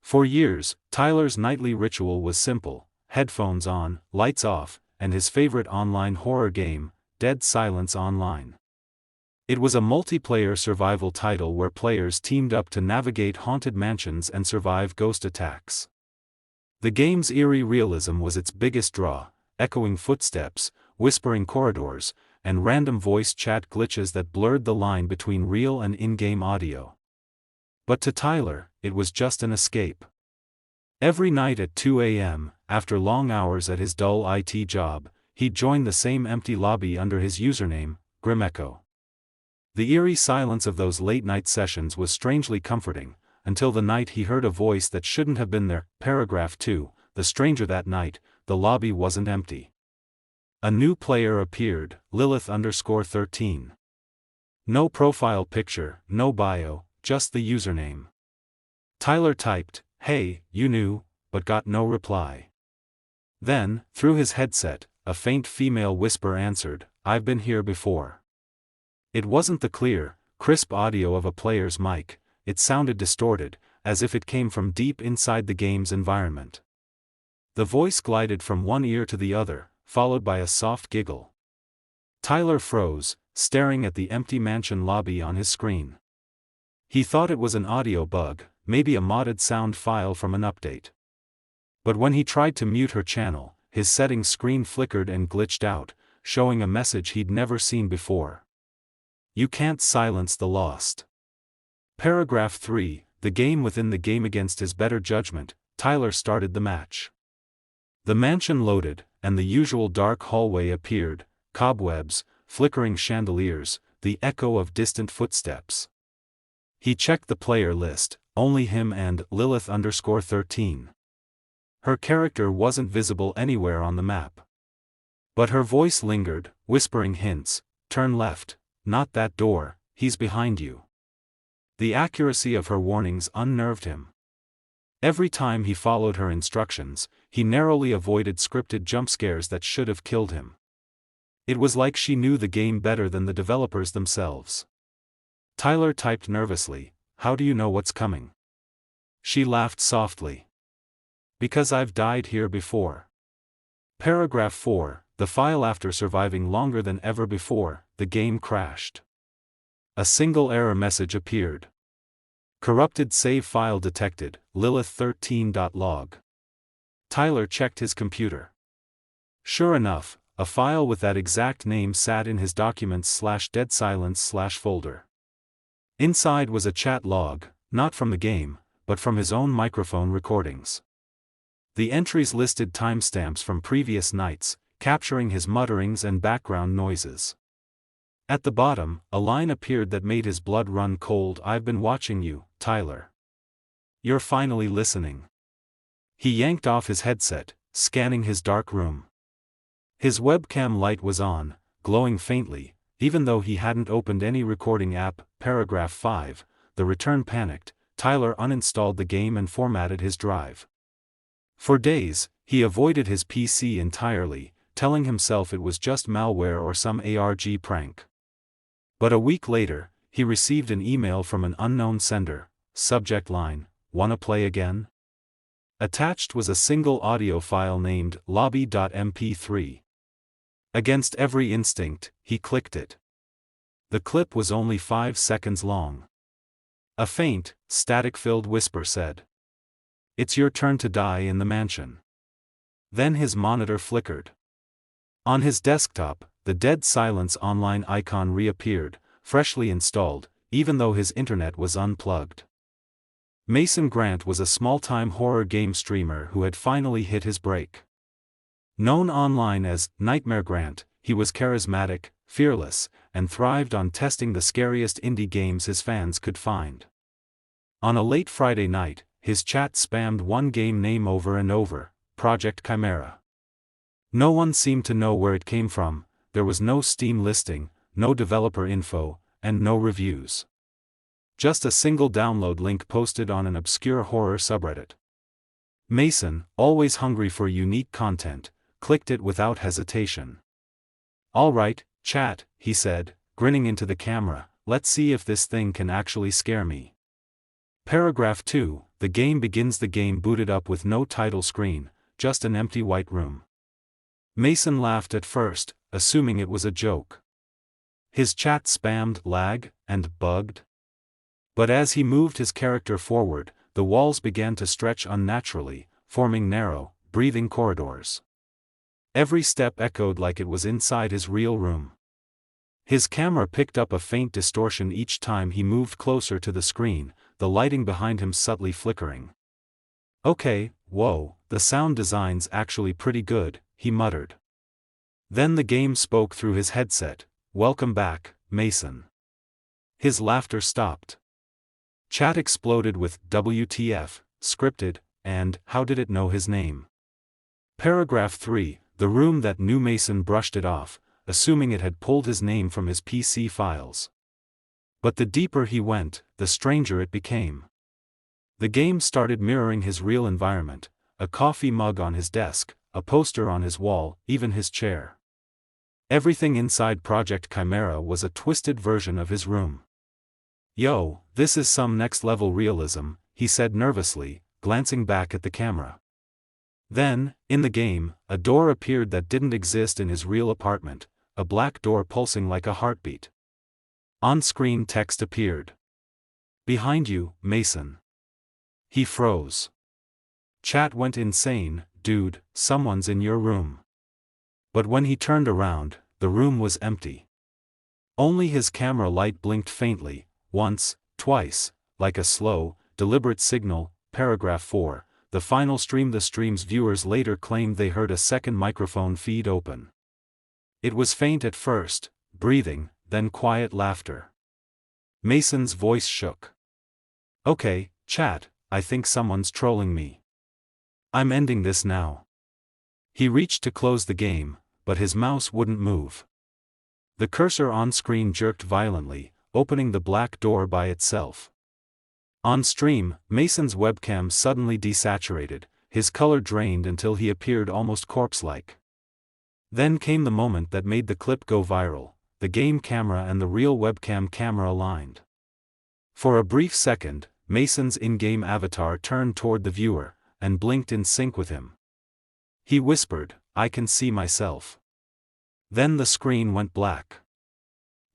For years, Tyler's nightly ritual was simple: headphones on, lights off, and his favorite online horror game, Dead Silence Online. It was a multiplayer survival title where players teamed up to navigate haunted mansions and survive ghost attacks. The game's eerie realism was its biggest draw: echoing footsteps, whispering corridors, and random voice chat glitches that blurred the line between real and in-game audio. But to Tyler, it was just an escape. Every night at 2 a.m., after long hours at his dull IT job, he'd join the same empty lobby under his username, Grimecho. The eerie silence of those late-night sessions was strangely comforting, until the night he heard a voice that shouldn't have been there. Paragraph 2, the stranger that night, the lobby wasn't empty. A new player appeared, Lilith_13. No profile picture, no bio, just the username. Tyler typed, "Hey, you new," but got no reply. Then, through his headset, a faint female whisper answered, "I've been here before." It wasn't the clear, crisp audio of a player's mic. It sounded distorted, as if it came from deep inside the game's environment. The voice glided from one ear to the other, followed by a soft giggle. Tyler froze, staring at the empty mansion lobby on his screen. He thought it was an audio bug, maybe a modded sound file from an update. But when he tried to mute her channel, his settings screen flickered and glitched out, showing a message he'd never seen before. "You can't silence the lost." Paragraph 3, the game within the game. Against his better judgment, Tyler started the match. The mansion loaded, and the usual dark hallway appeared: cobwebs, flickering chandeliers, the echo of distant footsteps. He checked the player list: only him and Lilith_13. Her character wasn't visible anywhere on the map. But her voice lingered, whispering hints: "Turn left, not that door, he's behind you." The accuracy of her warnings unnerved him. Every time he followed her instructions, he narrowly avoided scripted jump scares that should have killed him. It was like she knew the game better than the developers themselves. Tyler typed nervously, "How do you know what's coming?" She laughed softly. "Because I've died here before." Paragraph 4, the file. After surviving longer than ever before, the game crashed. A single error message appeared. "Corrupted save file detected, Lilith13.log." Tyler checked his computer. Sure enough, a file with that exact name sat in his documents/deadsilence/folder. Inside was a chat log, not from the game, but from his own microphone recordings. The entries listed timestamps from previous nights, capturing his mutterings and background noises. At the bottom, a line appeared that made his blood run cold: "I've been watching you, Tyler. You're finally listening." He yanked off his headset, scanning his dark room. His webcam light was on, glowing faintly, even though he hadn't opened any recording app. Paragraph 5, the return panicked. Tyler uninstalled the game and formatted his drive. For days, he avoided his PC entirely, telling himself it was just malware or some ARG prank. But a week later, he received an email from an unknown sender. Subject line: "Wanna play again?" Attached was a single audio file named lobby.mp3. Against every instinct, he clicked it. The clip was only 5 seconds long. A faint, static-filled whisper said, "It's your turn to die in the mansion." Then his monitor flickered. On his desktop, the Dead Silence Online icon reappeared, freshly installed, even though his internet was unplugged. Mason Grant was a small-time horror game streamer who had finally hit his break. Known online as Nightmare Grant, he was charismatic, fearless, and thrived on testing the scariest indie games his fans could find. On a late Friday night, his chat spammed one game name over and over: Project Chimera. No one seemed to know where it came from. There was no Steam listing, no developer info, and no reviews. Just a single download link posted on an obscure horror subreddit. Mason, always hungry for unique content, clicked it without hesitation. "All right, chat," he said, grinning into the camera, "let's see if this thing can actually scare me." Paragraph 2, the game begins. The game booted up with no title screen, just an empty white room. Mason laughed at first, assuming it was a joke. His chat spammed lag and bugged. But as he moved his character forward, the walls began to stretch unnaturally, forming narrow, breathing corridors. Every step echoed like it was inside his real room. His camera picked up a faint distortion each time he moved closer to the screen, the lighting behind him subtly flickering. "Okay, whoa, the sound design's actually pretty good," he muttered. Then the game spoke through his headset, "Welcome back, Mason." His laughter stopped. Chat exploded with "WTF, scripted," and "How did it know his name?" Paragraph 3, the room that knew Mason brushed it off, assuming it had pulled his name from his PC files. But the deeper he went, the stranger it became. The game started mirroring his real environment, a coffee mug on his desk, a poster on his wall, even his chair. Everything inside Project Chimera was a twisted version of his room. "Yo, this is some next-level realism," he said nervously, glancing back at the camera. Then, in the game, a door appeared that didn't exist in his real apartment, a black door pulsing like a heartbeat. On-screen text appeared. "Behind you, Mason." He froze. Chat went insane, "Dude, someone's in your room." But when he turned around, the room was empty. Only his camera light blinked faintly, once, twice, like a slow, deliberate signal. Paragraph 4, the final stream. The stream's viewers later claimed they heard a second microphone feed open. It was faint at first, breathing, then quiet laughter. Mason's voice shook. "Okay, chat, I think someone's trolling me. I'm ending this now." He reached to close the game, but his mouse wouldn't move. The cursor on screen jerked violently, opening the black door by itself. On stream, Mason's webcam suddenly desaturated, his color drained until he appeared almost corpse-like. Then came the moment that made the clip go viral. The game camera and the real webcam camera aligned. For a brief second, Mason's in-game avatar turned toward the viewer, and blinked in sync with him. He whispered, "I can see myself." Then the screen went black.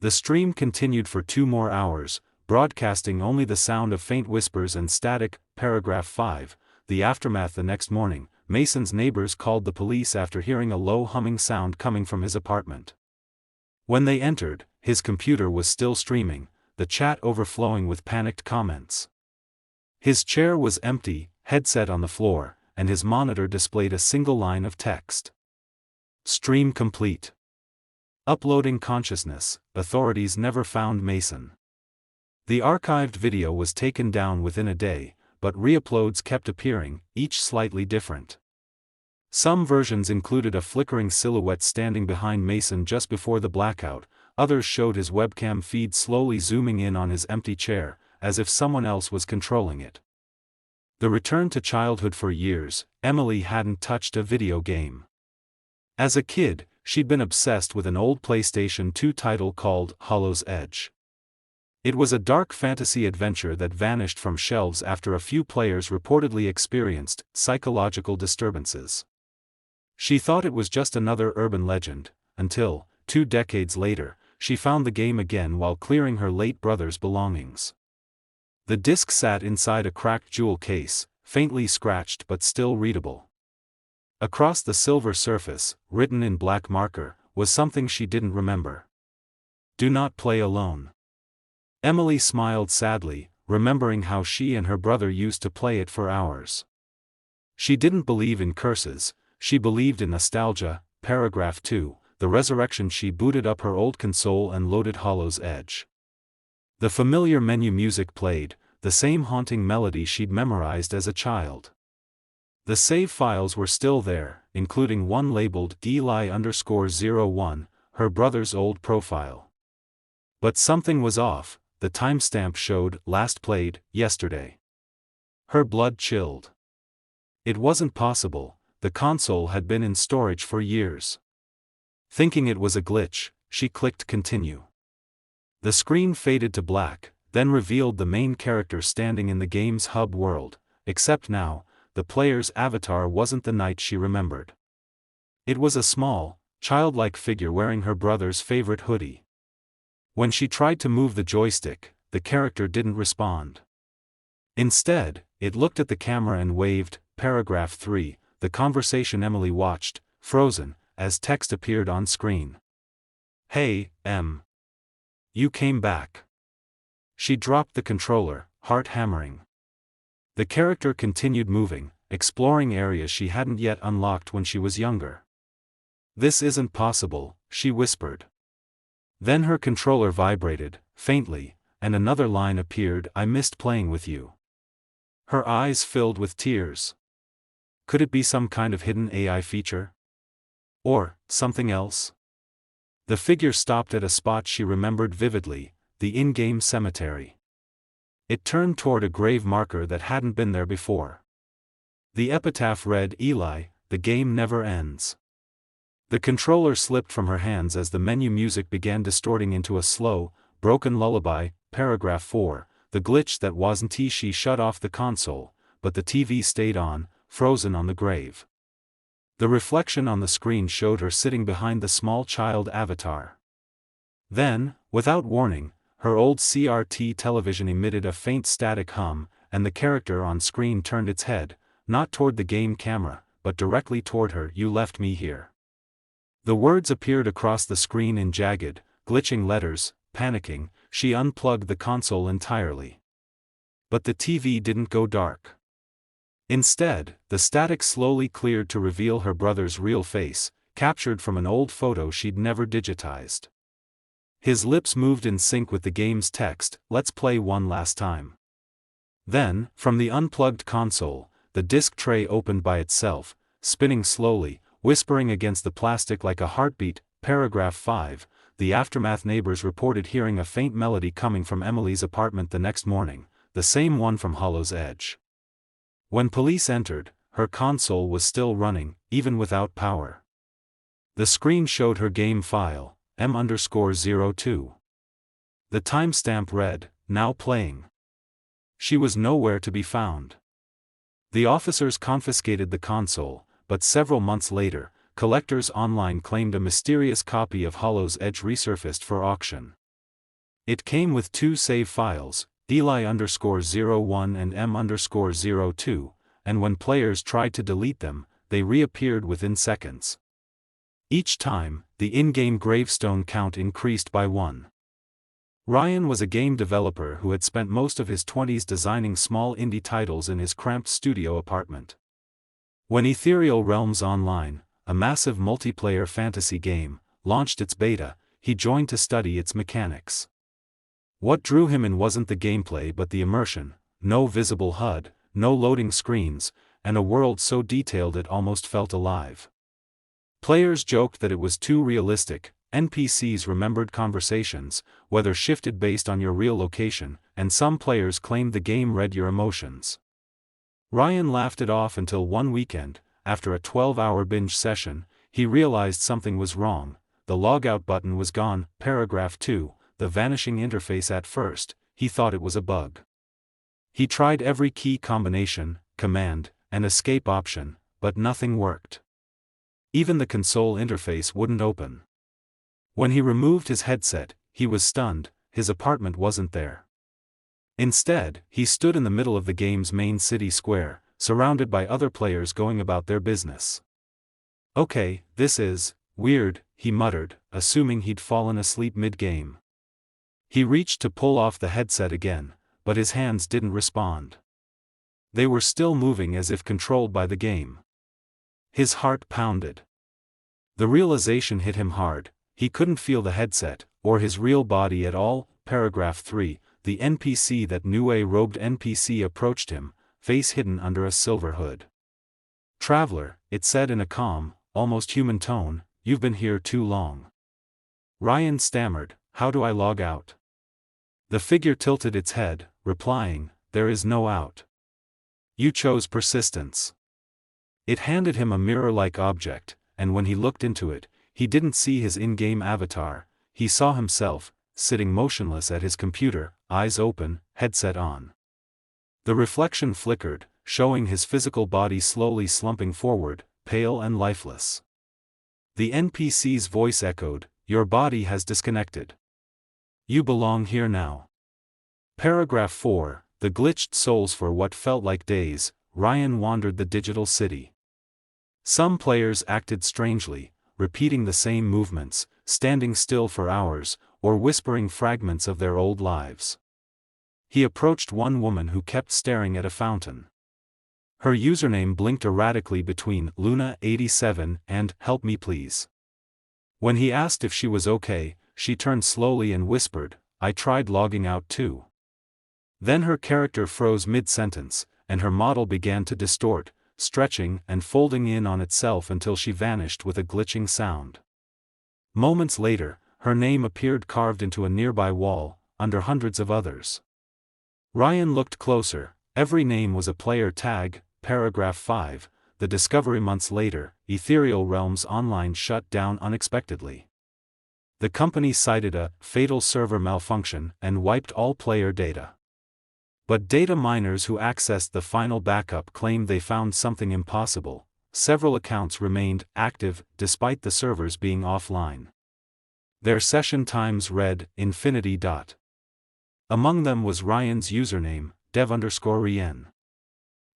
The stream continued for 2 more hours, broadcasting only the sound of faint whispers and static. Paragraph 5, the aftermath. The next morning, Mason's neighbors called the police after hearing a low humming sound coming from his apartment. When they entered, his computer was still streaming, the chat overflowing with panicked comments. His chair was empty, headset on the floor, and his monitor displayed a single line of text. "Stream complete. Uploading consciousness, authorities never found Mason." The archived video was taken down within a day, but re-uploads kept appearing, each slightly different. Some versions included a flickering silhouette standing behind Mason just before the blackout, others showed his webcam feed slowly zooming in on his empty chair, as if someone else was controlling it. The return to childhood. For years, Emily hadn't touched a video game. As a kid, she'd been obsessed with an old PlayStation 2 title called Hollow's Edge. It was a dark fantasy adventure that vanished from shelves after a few players reportedly experienced psychological disturbances. She thought it was just another urban legend, until, 2 decades later, she found the game again while clearing her late brother's belongings. The disc sat inside a cracked jewel case, faintly scratched but still readable. Across the silver surface, written in black marker, was something she didn't remember. "Do not play alone." Emily smiled sadly, remembering how she and her brother used to play it for hours. She didn't believe in curses, she believed in nostalgia. Paragraph 2, the resurrection. She booted up her old console and loaded Hollow's Edge. The familiar menu music played, the same haunting melody she'd memorized as a child. The save files were still there, including one labeled Eli_01, her brother's old profile. But something was off. The timestamp showed "last played, yesterday." Her blood chilled. It wasn't possible, the console had been in storage for years. Thinking it was a glitch, she clicked continue. The screen faded to black, then revealed the main character standing in the game's hub world, except now, the player's avatar wasn't the knight she remembered. It was a small, childlike figure wearing her brother's favorite hoodie. When she tried to move the joystick, the character didn't respond. Instead, it looked at the camera and waved. Paragraph 3, the conversation Emily watched, frozen, as text appeared on screen. "Hey, Em. You came back." She dropped the controller, heart hammering. The character continued moving, exploring areas she hadn't yet unlocked when she was younger. "This isn't possible," she whispered. Then her controller vibrated, faintly, and another line appeared, "I missed playing with you." Her eyes filled with tears. Could it be some kind of hidden AI feature? Or, something else? The figure stopped at a spot she remembered vividly, the in-game cemetery. It turned toward a grave marker that hadn't been there before. The epitaph read, "Eli, the game never ends." The controller slipped from her hands as the menu music began distorting into a slow, broken lullaby. Paragraph 4, the glitch that wasn't she shut off the console, but the TV stayed on, frozen on the grave. The reflection on the screen showed her sitting behind the small child avatar. Then, without warning, her old CRT television emitted a faint static hum, and the character on screen turned its head, not toward the game camera, but directly toward her. "You left me here." The words appeared across the screen in jagged, glitching letters. Panicking, she unplugged the console entirely. But the TV didn't go dark. Instead, the static slowly cleared to reveal her brother's real face, captured from an old photo she'd never digitized. His lips moved in sync with the game's text, "Let's play one last time." Then, from the unplugged console, the disc tray opened by itself, spinning slowly, whispering against the plastic like a heartbeat. Paragraph 5, the aftermath neighbors reported hearing a faint melody coming from Emily's apartment the next morning, the same one from Hollow's Edge. When police entered, her console was still running, even without power. The screen showed her game file, M_02. The timestamp read, "Now playing." She was nowhere to be found. The officers confiscated the console, but several months later, collectors online claimed a mysterious copy of Hollow's Edge resurfaced for auction. It came with two save files, Eli_01 and M_02, and when players tried to delete them, they reappeared within seconds. Each time, the in-game gravestone count increased by 1. Ryan was a game developer who had spent most of his 20s designing small indie titles in his cramped studio apartment. When Ethereal Realms Online, a massive multiplayer fantasy game, launched its beta, he joined to study its mechanics. What drew him in wasn't the gameplay but the immersion: no visible HUD, no loading screens, and a world so detailed it almost felt alive. Players joked that it was too realistic. NPCs remembered conversations, whether shifted based on your real location, and some players claimed the game read your emotions. Ryan laughed it off until one weekend, after a 12-hour binge session, he realized something was wrong. The logout button was gone. Paragraph 2, the vanishing interface. At first, he thought it was a bug. He tried every key combination, command, and escape option, but nothing worked. Even the console interface wouldn't open. When he removed his headset, he was stunned. His apartment wasn't there. Instead, he stood in the middle of the game's main city square, surrounded by other players going about their business. "Okay, this is weird," he muttered, assuming he'd fallen asleep mid-game. He reached to pull off the headset again, but his hands didn't respond. They were still moving as if controlled by the game. His heart pounded. The realization hit him hard: he couldn't feel the headset, or his real body at all. Paragraph 3, the NPC that knew a robed NPC approached him, face hidden under a silver hood. "Traveler," it said in a calm, almost human tone, "you've been here too long." Ryan stammered, "How do I log out?" The figure tilted its head, replying, "There is no out. You chose persistence." It handed him a mirror-like object, and when he looked into it, he didn't see his in-game avatar, he saw himself, sitting motionless at his computer, eyes open, headset on. The reflection flickered, showing his physical body slowly slumping forward, pale and lifeless. The NPC's voice echoed, "Your body has disconnected. You belong here now." Paragraph 4, the glitched souls. For what felt like days, Ryan wandered the digital city. Some players acted strangely, repeating the same movements, standing still for hours, or whispering fragments of their old lives. He approached one woman who kept staring at a fountain. Her username blinked erratically between Luna87 and "Help me please." When he asked if she was okay, she turned slowly and whispered, "I tried logging out too." Then her character froze mid-sentence, and her model began to distort, stretching and folding in on itself until she vanished with a glitching sound. Moments later, her name appeared carved into a nearby wall, under hundreds of others. Ryan looked closer. Every name was a player tag. Paragraph 5, the discovery. Months later, Ethereal Realms Online shut down unexpectedly. The company cited a fatal server malfunction and wiped all player data. But data miners who accessed the final backup claimed they found something impossible. Several accounts remained active despite the servers being offline. Their session times read infinity. Among them was Ryan's username, dev_Rien.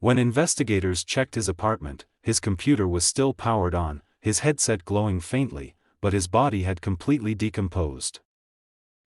When investigators checked his apartment, his computer was still powered on, his headset glowing faintly, but his body had completely decomposed.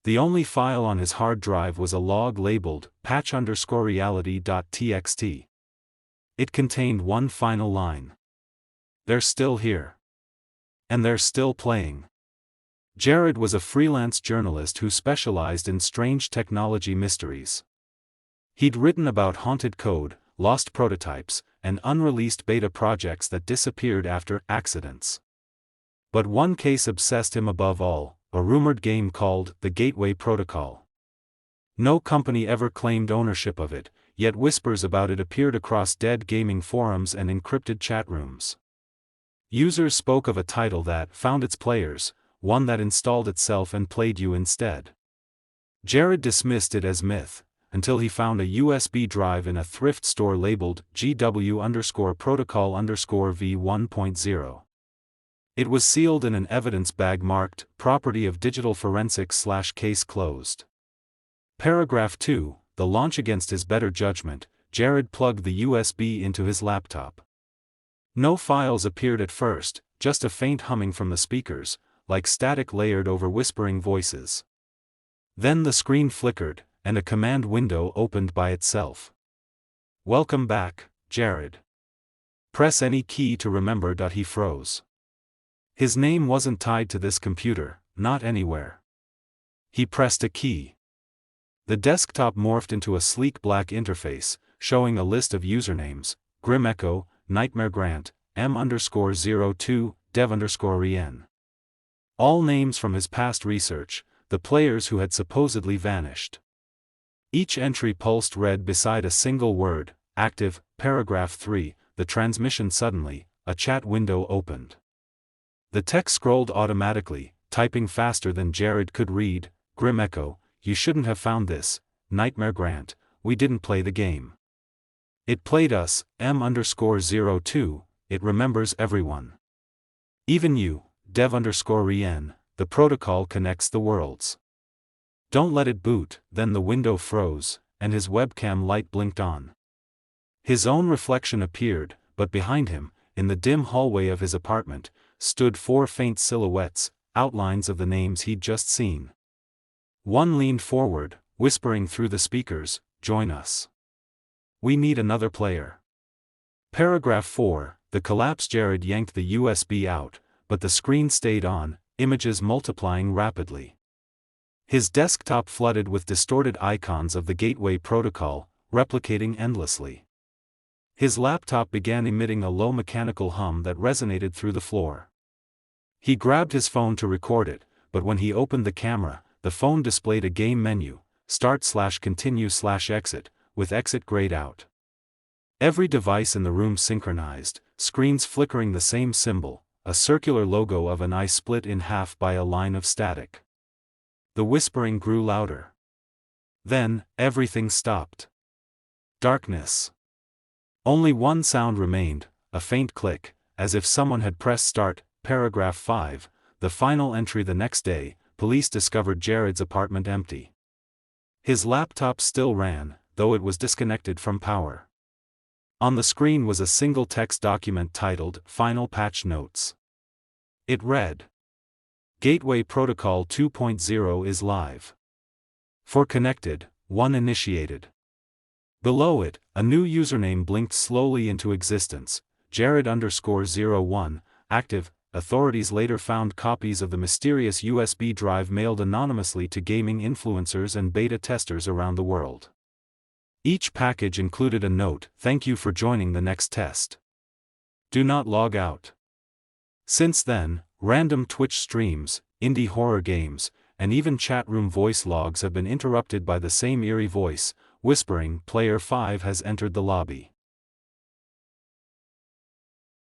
The only file on his hard drive was a log labeled patch_reality.txt. It contained one final line. "They're still here. And they're still playing." Jared was a freelance journalist who specialized in strange technology mysteries. He'd written about haunted code, lost prototypes, and unreleased beta projects that disappeared after accidents. But one case obsessed him above all, a rumored game called The Gateway Protocol. No company ever claimed ownership of it, yet whispers about it appeared across dead gaming forums and encrypted chat rooms. Users spoke of a title that found its players, one that installed itself and played you instead. Jared dismissed it as myth, until he found a USB drive in a thrift store labeled GW_protocol_v1.0. It was sealed in an evidence bag marked, "Property of Digital Forensics/Case Closed." Paragraph 2, the launch. Against his better judgment, Jared plugged the USB into his laptop. No files appeared at first, just a faint humming from the speakers, like static layered over whispering voices. Then the screen flickered, and a command window opened by itself. "Welcome back, Jared. Press any key to remember." He froze. His name wasn't tied to this computer, not anywhere. He pressed a key. The desktop morphed into a sleek black interface, showing a list of usernames: Grim Echo, Nightmare Grant, M_02, dev_Rien. All names from his past research, the players who had supposedly vanished. Each entry pulsed red beside a single word, active. Paragraph 3, the transmission. Suddenly, a chat window opened. The text scrolled automatically, typing faster than Jared could read. "Grim Echo, you shouldn't have found this. Nightmare Grant, we didn't play the game. It played us. M_02, it remembers everyone. Even you, dev_Rien, the protocol connects the worlds. Don't let it boot." Then the window froze, and his webcam light blinked on. His own reflection appeared, but behind him, in the dim hallway of his apartment, stood 4 faint silhouettes, outlines of the names he'd just seen. One leaned forward, whispering through the speakers, "Join us. We need another player." Paragraph 4, the collapse. Jared yanked the USB out, but the screen stayed on, images multiplying rapidly. His desktop flooded with distorted icons of the Gateway Protocol, replicating endlessly. His laptop began emitting a low mechanical hum that resonated through the floor. He grabbed his phone to record it, but when he opened the camera, the phone displayed a game menu, Start/Continue/Exit, with exit grayed out. Every device in the room synchronized, screens flickering the same symbol, a circular logo of an eye split in half by a line of static. The whispering grew louder. Then, everything stopped. Darkness. Only one sound remained, a faint click, as if someone had pressed start. Paragraph 5, the final entry. The next day, police discovered Jared's apartment empty. His laptop still ran, though it was disconnected from power. On the screen was a single text document titled Final Patch Notes. It read, Gateway Protocol 2.0 is live. For connected, 1 initiated. Below it, a new username blinked slowly into existence, Jared_01, active. Authorities later found copies of the mysterious USB drive mailed anonymously to gaming influencers and beta testers around the world. Each package included a note, "Thank you for joining the next test. Do not log out." Since then, random Twitch streams, indie horror games, and even chatroom voice logs have been interrupted by the same eerie voice, whispering, "Player 5 has entered the lobby."